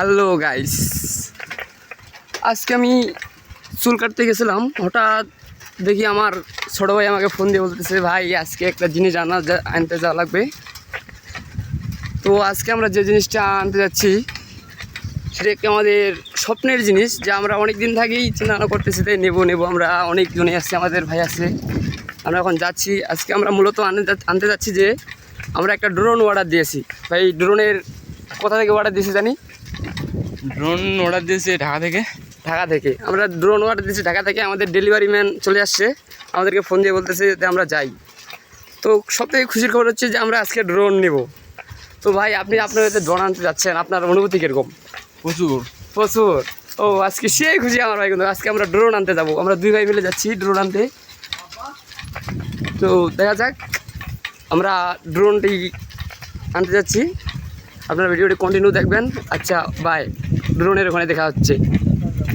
Hello guys, আজকে আমি চুল কাটতে গেছিলাম। হঠাৎ দেখি আমার ছোটো ভাই আমাকে ফোন দিয়ে বলতেছে, ভাই আজকে একটা জিনিস আনতে যাওয়া লাগবে। তো আজকে আমরা যে জিনিসটা আনতে যাচ্ছি সেটা একটি আমাদের স্বপ্নের জিনিস, যা আমরা অনেক দিন থেকেই চিন্তা করতেছি তাই নেবো আমরা অনেকজনই আসছে, আমাদের ভাই আছে। আমরা এখন যাচ্ছি। আজকে আমরা মূলত আনতে যাচ্ছি যে আমরা একটা ড্রোন অর্ডার দিয়েছি। ভাই ড্রোনের কোথা থেকে অর্ডার দিয়েছি জানি? ড্রোন অর্ডার দিয়েছে ঢাকা থেকে। আমরা ড্রোন অর্ডার দিয়েছি ঢাকা থেকে। আমাদের ডেলিভারি ম্যান চলে আসছে, আমাদেরকে ফোন দিয়ে বলতেছে যে আমরা যাই। তো সবথেকে খুশির খবর হচ্ছে যে আমরা আজকে ড্রোন নেব। তো ভাই আপনি আপনার হয়তো ড্রোন আনতে যাচ্ছেন, আপনার অনুভূতি কীরকম? প্রচুর। ও আজকে সেই খুশি আমার ভাই, কিন্তু আজকে আমরা ড্রোন আনতে যাব। আমরা দুই ভাই মিলে যাচ্ছি ড্রোন আনতে। তো দেখা যাক, আমরা ড্রোনটি আনতে যাচ্ছি। আপনারা ভিডিওটি কন্টিনিউ দেখবেন। আচ্ছা বাই, ড্রোনের ওখানে দেখা হচ্ছে।